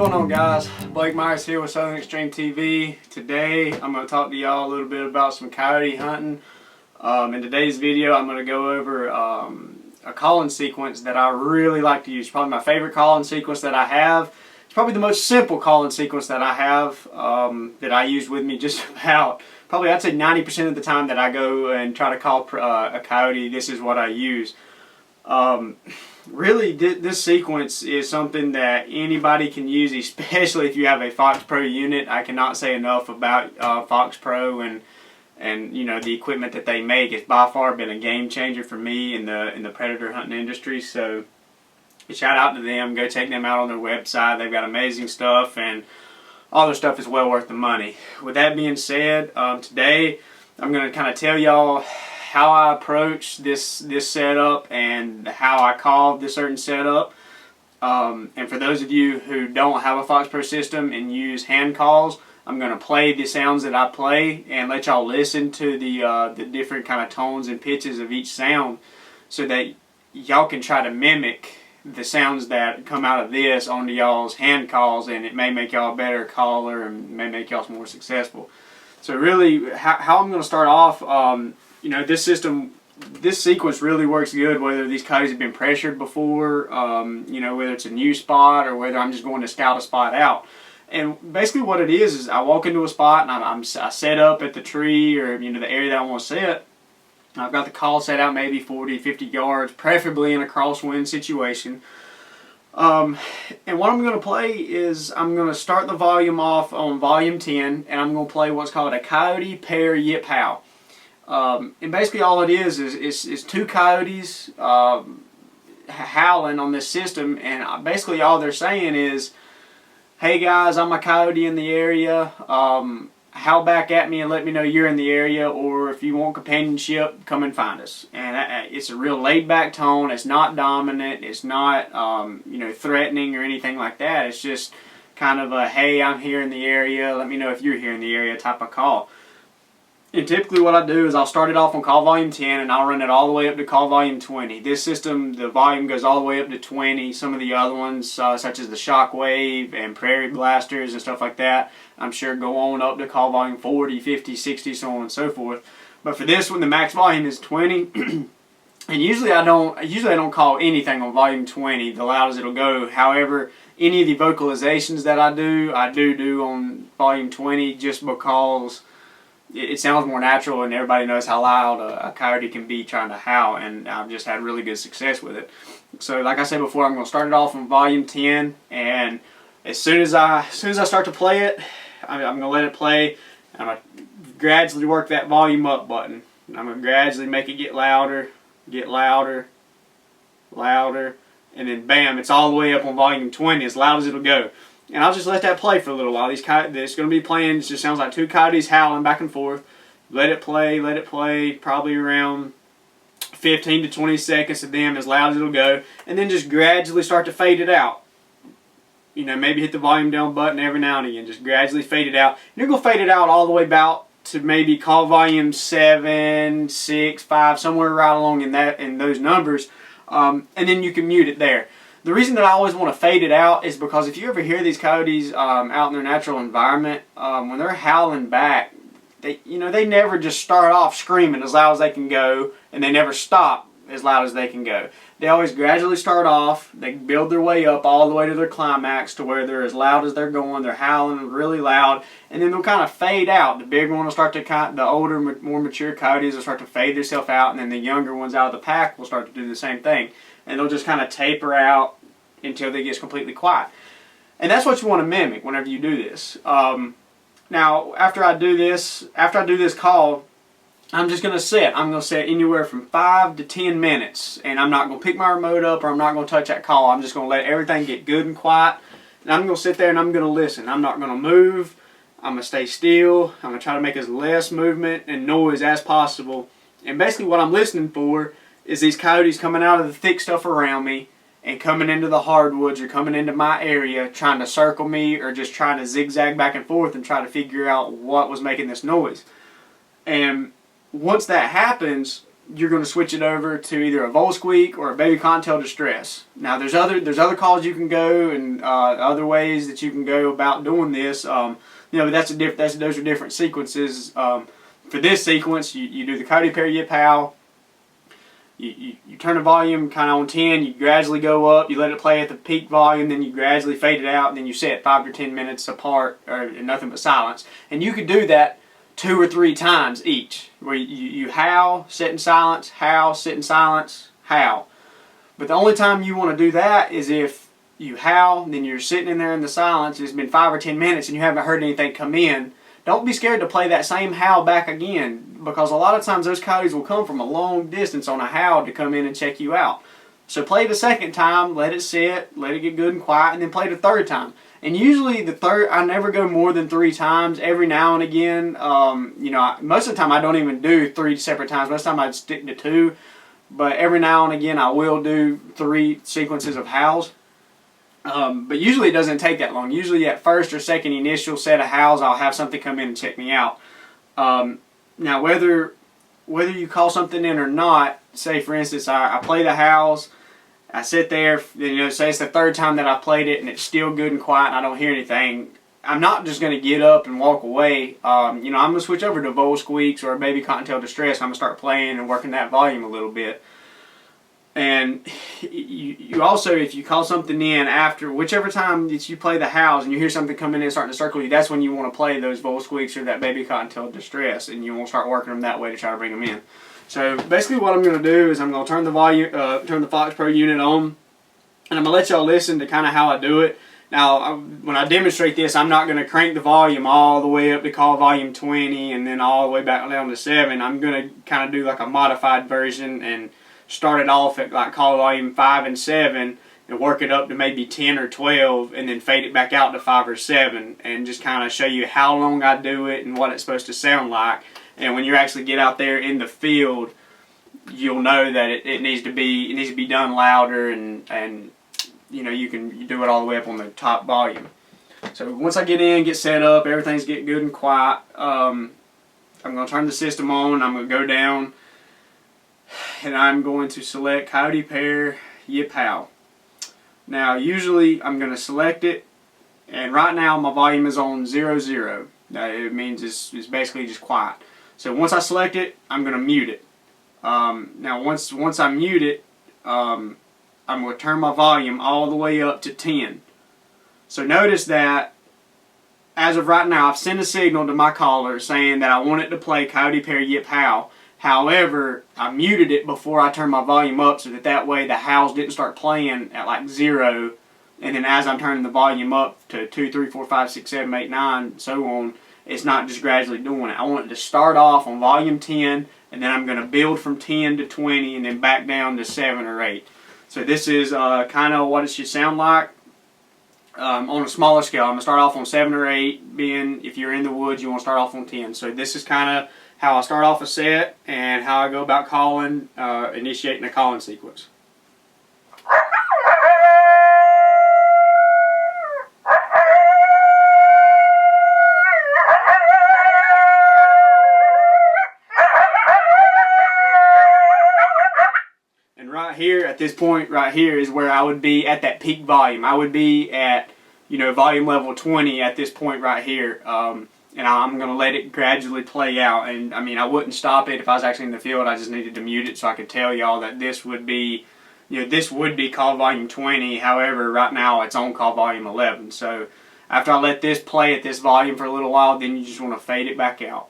going on, guys? Blake Myers here with Southern Extreme TV. Today I'm going to talk to y'all a little bit about some coyote hunting. In today's video I'm going to go over a calling sequence that I really like to use. Probably my favorite calling sequence that I have. It's probably the most simple calling sequence that I have that I use with me just about, probably I'd say 90% of the time that I go and try to call a coyote. This is what I use. Really, this sequence is something that anybody can use, especially if you have a Fox Pro unit. I cannot say enough about Fox Pro and you know, the equipment that they make. It's by far been a game changer for me in the predator hunting industry. So shout out to them. Go check them out on their website. They've got amazing stuff, and all their stuff is well worth the money. With that being said, today I'm going to kind of tell y'all how I approach this setup and how I call this certain setup. And for those of you who don't have a Fox Pro system and use hand calls, I'm going to play the sounds that I play and let y'all listen to the different kind of tones and pitches of each sound, so that y'all can try to mimic the sounds that come out of this onto y'all's hand calls, and it may make y'all a better caller and may make y'all more successful. So really, how I'm going to start off, you know, this sequence really works good whether these coyotes have been pressured before, you know, whether it's a new spot or whether I'm just going to scout a spot out. And basically what it is I walk into a spot and I set up at the tree, or you know, the area that I want to set. I've got the call set out maybe 40, 50 yards, preferably in a crosswind situation. And what I'm going to play is I'm going to start the volume off on volume 10, and I'm going to play what's called a coyote pair yip howl. And basically all it is two coyotes howling on this system, and basically all they're saying is, hey guys, I'm a coyote in the area, howl back at me and let me know you're in the area, or if you want companionship, come and find us. And it's a real laid back tone. It's not dominant, it's not you know, threatening or anything like that. It's just kind of a, hey, I'm here in the area, let me know if you're here in the area type of call. And typically what I do is I'll start it off on call volume 10 and I'll run it all the way up to call volume 20. This system, the volume goes all the way up to 20. Some of the other ones, such as the Shockwave and Prairie Blasters and stuff like that, I'm sure go on up to call volume 40, 50, 60, so on and so forth. But for this one, the max volume is 20. And usually I don't call anything on volume 20, the loudest it'll go. However, any of the vocalizations that I do on volume 20, just because it sounds more natural, and everybody knows how loud a coyote can be trying to howl, and I've just had really good success with it. So like I said before, I'm going to start it off on volume 10, and as soon as I start to play it, I'm going to let it play. I'm going to gradually work that volume up button. I'm going to gradually make it get louder, louder, and then bam, it's all the way up on volume 20, as loud as it'll go. And I'll just let that play for a little while. It's going to be playing. It just sounds like two coyotes howling back and forth. Let it play, probably around 15 to 20 seconds of them, as loud as it'll go. And then just gradually start to fade it out. You know, maybe hit the volume down button every now and again. Just gradually fade it out. And you're going to fade it out all the way about to maybe call volume 7, 6, 5, somewhere right along in those numbers. And then you can mute it there. The reason that I always want to fade it out is because if you ever hear these coyotes out in their natural environment, when they're howling back, they never just start off screaming as loud as they can go, and they never stop as loud as they can go. They always gradually start off, they build their way up all the way to their climax to where they're as loud as they're going, they're howling really loud, and then they'll kind of fade out. The bigger one will start to, the older, more mature coyotes will start to fade themselves out, and then the younger ones out of the pack will start to do the same thing. And they'll just kind of taper out until they get completely quiet. And that's what you want to mimic whenever you do this. Now, after I do this call, I'm just going to set. I'm going to set anywhere from 5 to 10 minutes. And I'm not going to pick my remote up, or I'm not going to touch that call. I'm just going to let everything get good and quiet. And I'm going to sit there and I'm going to listen. I'm not going to move. I'm going to stay still. I'm going to try to make as less movement and noise as possible. And basically what I'm listening for is these coyotes coming out of the thick stuff around me and coming into the hardwoods or coming into my area, trying to circle me or just trying to zigzag back and forth and try to figure out what was making this noise. And once that happens, you're going to switch it over to either a vol squeak or a baby cottontail distress. Now there's other calls you can go, and other ways that you can go about doing this. But those are different sequences. For this sequence, you do the coyote pair yip howl. You turn the volume kind of on 10, you gradually go up, you let it play at the peak volume, then you gradually fade it out, and then you set 5 to 10 minutes apart, or nothing but silence. And you could do that 2 or 3 times each, where you howl, sit in silence, howl, sit in silence, howl. But the only time you want to do that is if you howl, then you're sitting in there in the silence, it's been 5 or 10 minutes and you haven't heard anything come in. Don't be scared to play that same howl back again, because a lot of times those coyotes will come from a long distance on a howl to come in and check you out. So play the second time, let it sit, let it get good and quiet, and then play the third time. And usually the third, I never go more than 3 times. Every now and again, most of the time I don't even do 3 separate times. Most of the time I'd stick to 2. But every now and again I will do 3 sequences of howls. But usually it doesn't take that long. Usually at first or second initial set of howls, I'll have something come in and check me out. Now whether you call something in or not, say for instance I play the howls, I sit there, say it's the 3rd time that I played it and it's still good and quiet and I don't hear anything, I'm not just going to get up and walk away. I'm going to switch over to vol squeaks or a baby cottontail distress, and I'm going to start playing and working that volume a little bit. And you also, if you call something in after, whichever time that you play the howls and you hear something coming in starting to circle you, that's when you want to play those vol squeaks or that baby cottontail distress, and you want to start working them that way to try to bring them in. So basically what I'm going to do is I'm going to turn the volume, turn the Fox Pro unit on, and I'm going to let y'all listen to kind of how I do it. Now, when I demonstrate this, I'm not going to crank the volume all the way up to call volume 20 and then all the way back down to 7. I'm going to kind of do like a modified version and start it off at like call volume 5 and 7 and work it up to maybe 10 or 12 and then fade it back out to 5 or 7 and just kind of show you how long I do it and what it's supposed to sound like. And when you actually get out there in the field, you'll know that it needs to be done louder, and you can do it all the way up on the top volume. So once I get set up, everything's getting good and quiet. I'm going to turn the system on. I'm going to go down, and I'm going to select Coyote Pair Yip Howl. Now usually I'm going to select it, and right now my volume is on 0, 0. It means it's basically just quiet. So once I select it, I'm going to mute it. Now once I mute it, I'm going to turn my volume all the way up to 10. So notice that as of right now, I've sent a signal to my caller saying that I want it to play Coyote Pair Yip Howl. However, I muted it before I turned my volume up so that way the howls didn't start playing at like 0. And then as I'm turning the volume up to 2, 3, 4, 5, 6, 7, 8, 9, so on, it's not just gradually doing it. I want it to start off on volume 10, and then I'm going to build from 10 to 20 and then back down to 7 or 8. So this is kind of what it should sound like on a smaller scale. I'm going to start off on 7 or 8, being if you're in the woods, you want to start off on 10. So this is kind of how I start off a set and how I go about calling, initiating a calling sequence. Here at this point right here is where I would be at that peak volume. I would be at volume level 20 at this point right here, and I'm going to let it gradually play out. And I mean, I wouldn't stop it if I was actually in the field. I just needed to mute it so I could tell y'all that this would be call volume 20. However, right now it's on call volume 11. So after I let this play at this volume for a little while, then you just want to fade it back out.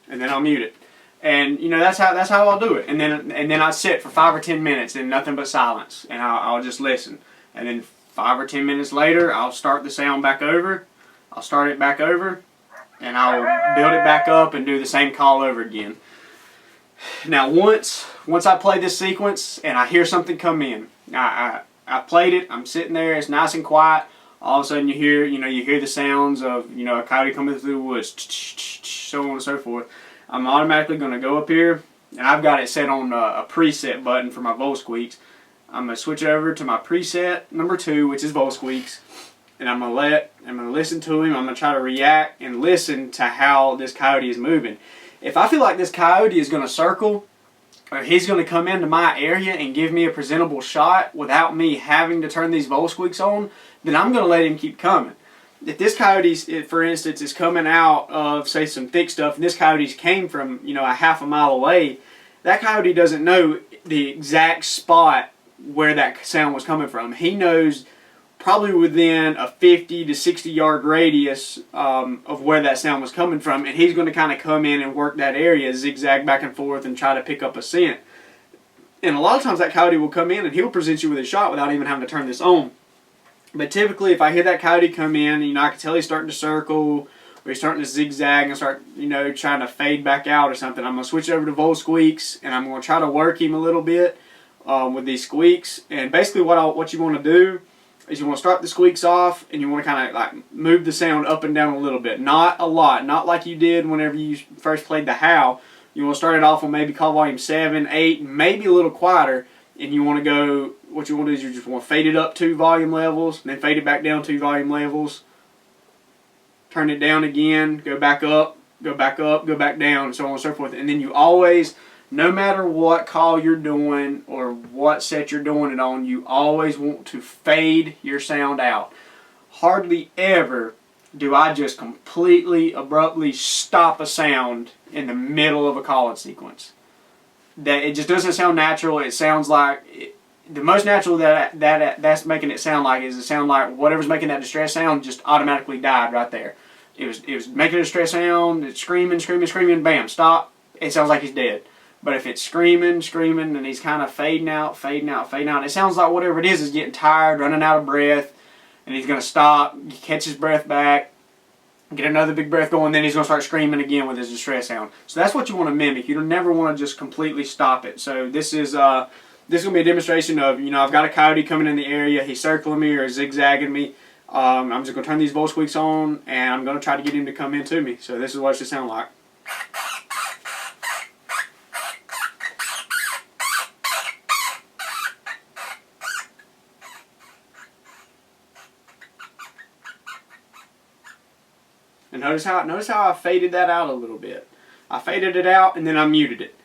And then I'll mute it, and that's how I'll do it. And then I sit for 5 or 10 minutes in nothing but silence, and I'll just listen. And then 5 or 10 minutes later, I'll start the sound back over. I'll start it back over, and I'll build it back up and do the same call over again. Now once I play this sequence and I hear something come in, I played it. I'm sitting there. It's nice and quiet. all of a sudden you hear the sounds of, a coyote coming through the woods, so on and so forth. I'm automatically going to go up here, and I've got it set on a preset button for my vole squeaks. I'm going to switch over to my preset number 2, which is vole squeaks, and I'm going to listen to him. I'm going to try to react and listen to how this coyote is moving. If I feel like this coyote is going to circle, or he's going to come into my area and give me a presentable shot without me having to turn these vole squeaks on, then I'm going to let him keep coming. If this coyote, for instance, is coming out of, say, some thick stuff, and this coyote came from, a half a mile away, that coyote doesn't know the exact spot where that sound was coming from. He knows probably within a 50 to 60 yard radius of where that sound was coming from, and he's going to kind of come in and work that area, zigzag back and forth, and try to pick up a scent. And a lot of times that coyote will come in and he'll present you with a shot without even having to turn this on. But typically, if I hear that coyote come in, I can tell he's starting to circle, or he's starting to zigzag and start, trying to fade back out or something, I'm going to switch over to vole squeaks, and I'm going to try to work him a little bit with these squeaks. And basically what you want to do is you want to start the squeaks off, and you want to kind of like move the sound up and down a little bit. Not a lot, not like you did whenever you first played the howl. You want to start it off on maybe call volume 7, 8, maybe a little quieter, and you want to go, what you want to do is you just want to fade it up 2 volume levels, and then fade it back down 2 volume levels, turn it down again, go back up, go back down, and so on and so forth. And then you always, no matter what call you're doing or what set you're doing it on, you always want to fade your sound out. Hardly ever do I just completely, abruptly stop a sound in the middle of a calling sequence. That it just doesn't sound natural. It sounds like the most natural that's making it sound like is it sound like whatever's making that distress sound just automatically died right there. It was making a distress sound. It's screaming, bam, stop. It sounds like he's dead. But if it's screaming, and he's kind of fading out, it sounds like whatever it is getting tired, running out of breath, and he's going to stop, catch his breath back, get another big breath going, then he's going to start screaming again with his distress sound. So that's what you want to mimic. You never want to just completely stop it. So this is going to be a demonstration of, I've got a coyote coming in the area, he's circling me or zigzagging me. I'm just going to turn these vole squeaks on, and I'm going to try to get him to come into me. So this is what it should sound like. And notice how I faded that out a little bit. I faded it out and then I muted it.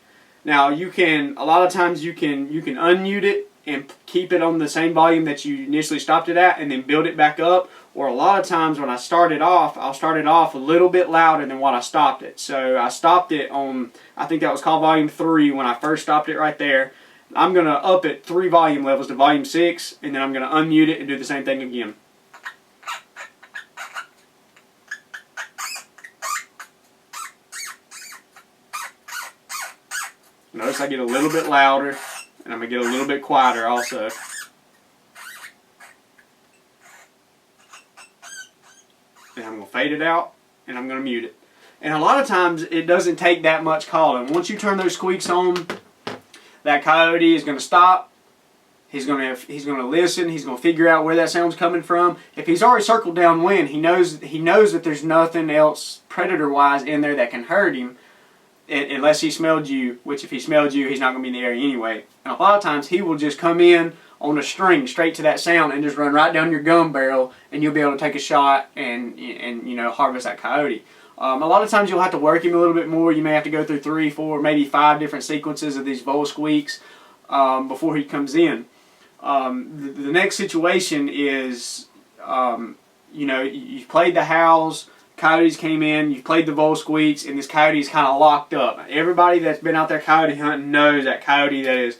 Now a lot of times you can unmute it and keep it on the same volume that you initially stopped it at and then build it back up. Or a lot of times when I start it off, I'll start it off a little bit louder than what I stopped it. So I stopped it on, I think that was called volume 3 when I first stopped it right there. I'm going to up it 3 volume levels to volume 6, and then I'm going to unmute it and do the same thing again. Notice I get a little bit louder, and I'm going to get a little bit quieter also. And I'm going to fade it out, and I'm going to mute it. And a lot of times it doesn't take that much calling. Once you turn those squeaks on, that coyote is going to stop. He's going to listen. He's going to figure out where that sound's coming from. If he's already circled downwind, he knows that there's nothing else predator-wise in there that can hurt him. Unless he smelled you, which if he smelled you, he's not going to be in the area anyway. And a lot of times he will just come in on a string straight to that sound and just run right down your gun barrel, and you'll be able to take a shot and harvest that coyote. A lot of times you'll have to work him a little bit more. You may have to go through 3, 4, maybe 5 different sequences of these vole squeaks before he comes in. The next situation is, you've played the howls. Coyotes came in, you've played the vole squeaks, and this coyote is kind of locked up. Everybody that's been out there coyote hunting knows that coyote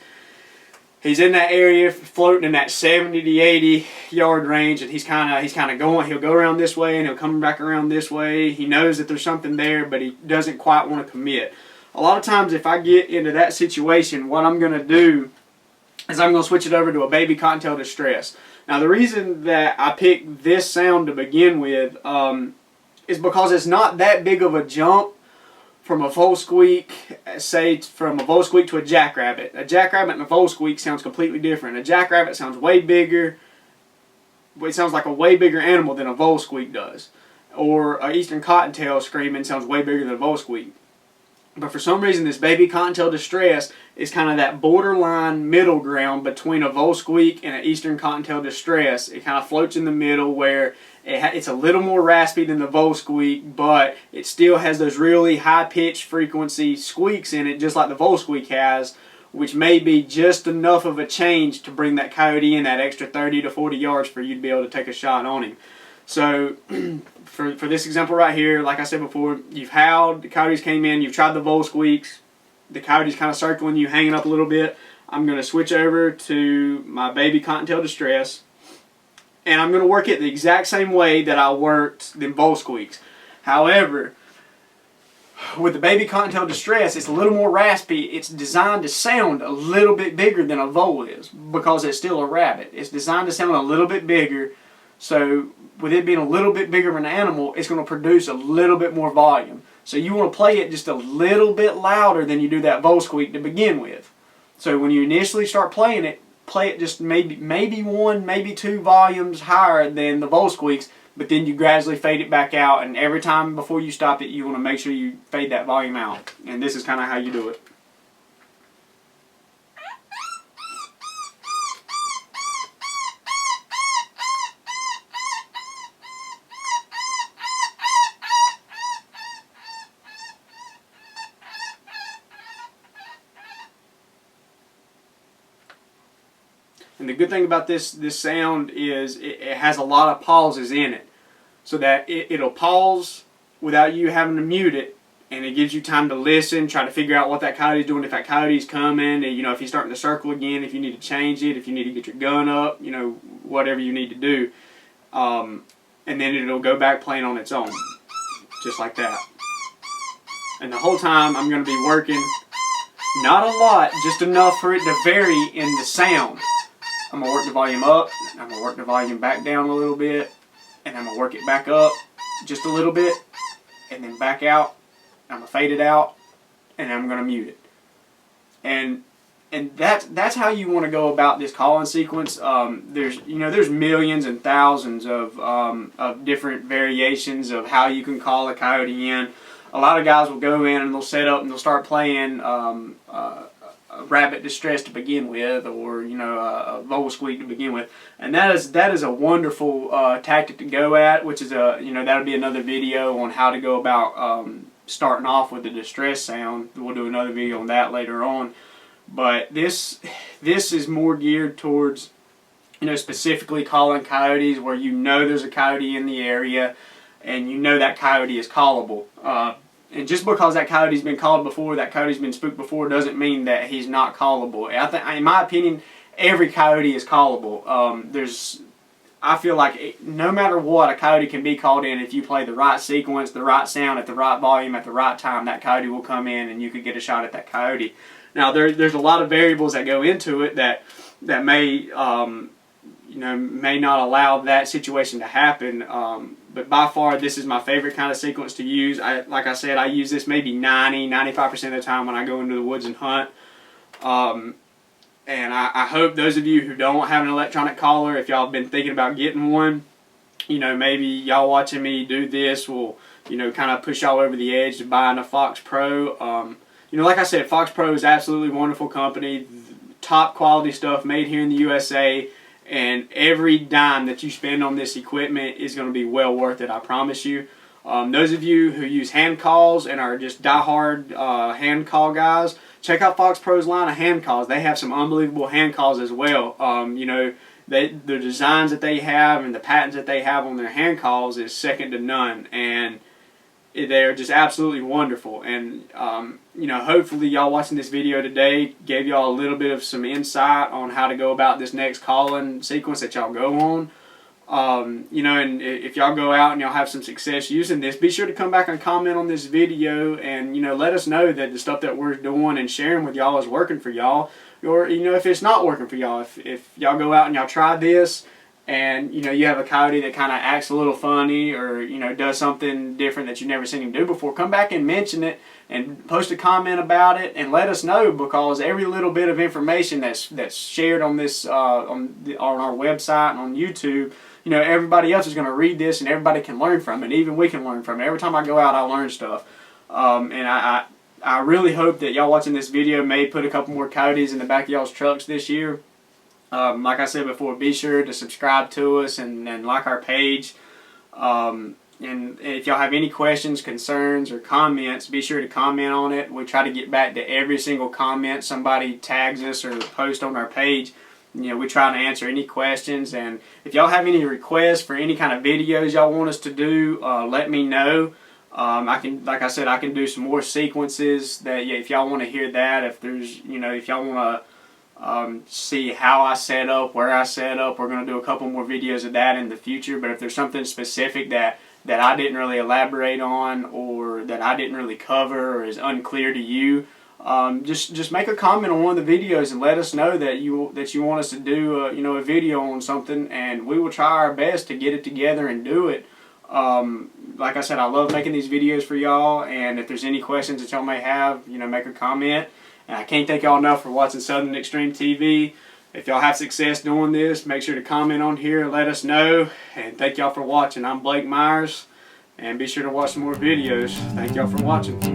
he's in that area floating in that 70 to 80 yard range, and he's kind of going, he'll go around this way and he'll come back around this way. He knows that there's something there, but he doesn't quite want to commit. A lot of times if I get into that situation, what I'm going to do is I'm going to switch it over to a baby cottontail distress. Now the reason that I picked this sound to begin with is because it's not that big of a jump from a vole squeak, say from a vole squeak to a jackrabbit. A jackrabbit and a vole squeak sounds completely different. A jackrabbit sounds way bigger, it sounds like a way bigger animal than a vole squeak does. Or an eastern cottontail screaming sounds way bigger than a vole squeak. But for some reason, this baby cottontail distress is kind of that borderline middle ground between a vole squeak and an eastern cottontail distress. It kind of floats in the middle where it's a little more raspy than the vole squeak, but it still has those really high-pitched frequency squeaks in it, just like the vole squeak has, which may be just enough of a change to bring that coyote in that extra 30 to 40 yards for you to be able to take a shot on him. So for this example right here, like I said before, you've howled, the coyotes came in, you've tried the vole squeaks, the coyote's kind of circling you, hanging up a little bit. I'm going to switch over to my baby cottontail distress, and I'm going to work it the exact same way that I worked the vole squeaks. However, with the baby cottontail distress, it's a little more raspy. It's designed to sound a little bit bigger than a vole is because it's still a rabbit. It's designed to sound a little bit bigger. So with it being a little bit bigger of an animal, it's going to produce a little bit more volume. So you want to play it just a little bit louder than you do that vole squeak to begin with. So when you initially start playing it, play it just maybe one, maybe two volumes higher than the vole squeaks, but then you gradually fade it back out, and every time before you stop it, you want to make sure you fade that volume out. And this is kind of how you do it. And the good thing about this sound is it has a lot of pauses in it, so that it'll pause without you having to mute it, and it gives you time to listen, try to figure out what that coyote's doing, if that coyote's coming, and, if he's starting to circle again, if you need to change it, if you need to get your gun up, whatever you need to do. And then it'll go back playing on its own, just like that. And the whole time I'm going to be working, not a lot, just enough for it to vary in the sound. I'm going to work the volume up, I'm going to work the volume back down a little bit, and I'm going to work it back up just a little bit, and then back out. I'm going to fade it out, and I'm going to mute it. And that's how you want to go about this calling sequence. There's millions and thousands of different variations of how you can call a coyote in. A lot of guys will go in and they'll set up and they'll start playing a rabbit distress to begin with, or a vole squeak to begin with, and that is a wonderful tactic to go at, which is that'll be another video on how to go about starting off with the distress sound. We'll do another video on that later on, but this is more geared towards specifically calling coyotes where there's a coyote in the area and that coyote is callable. And just because that coyote's been called before, that coyote's been spooked before, doesn't mean that he's not callable. In my opinion, every coyote is callable. I feel like no matter what, a coyote can be called in if you play the right sequence, the right sound, at the right volume, at the right time. That coyote will come in and you could get a shot at that coyote. Now there's a lot of variables that go into it that may may not allow that situation to happen. But by far, this is my favorite kind of sequence to use. Like I said, I use this maybe 95% of the time when I go into the woods and hunt. And I hope those of you who don't have an electronic caller, if y'all have been thinking about getting one, maybe y'all watching me do this will, kind of push y'all over the edge to buying a Fox Pro. Like I said, Fox Pro is absolutely wonderful company, top quality stuff made here in the USA. And every dime that you spend on this equipment is going to be well worth it, I promise you. Those of you who use hand calls and are just diehard hand call guys, check out Fox Pro's line of hand calls. They have some unbelievable hand calls as well. The designs that they have and the patents that they have on their hand calls is second to none. And they're just absolutely wonderful. And hopefully y'all watching this video today gave y'all a little bit of some insight on how to go about this next calling sequence that y'all go on. And if y'all go out and y'all have some success using this, be sure to come back and comment on this video and let us know that the stuff that we're doing and sharing with y'all is working for y'all, or if it's not working for y'all. If y'all go out and y'all try this and you have a coyote that kind of acts a little funny, or does something different that you've never seen him do before, come back and mention it and post a comment about it and let us know, because every little bit of information that's shared on this on our website and on YouTube, you know, everybody else is going to read this and everybody can learn from it. Even we can learn from it. Every time I go out, I learn stuff. And I really hope that y'all watching this video may put a couple more Coyotes in the back of y'all's trucks this year. Like I said before, be sure to subscribe to us and like our page. And if y'all have any questions, concerns, or comments, be sure to comment on it. We try to get back to every single comment somebody tags us or posts on our page. You know, we try to answer any questions. And if y'all have any requests for any kind of videos y'all want us to do, let me know. I can, like I said, I can do some more sequences that, yeah, if y'all want to hear that. If there's, you know, if y'all want to see how I set up, where I set up, we're going to do a couple more videos of that in the future. But if there's something specific that I didn't really elaborate on, or that I didn't really cover, or is unclear to you, just make a comment on one of the videos and let us know that you want us to do you know, a video on something, and we will try our best to get it together and do it. Like I said, I love making these videos for y'all, and if there's any questions that y'all may have, you know, make a comment. And I can't thank y'all enough for watching Southern Extreme TV. If y'all have success doing this, make sure to comment on here and let us know. And thank y'all for watching. I'm Blake Myers, and be sure to watch some more videos. Thank y'all for watching.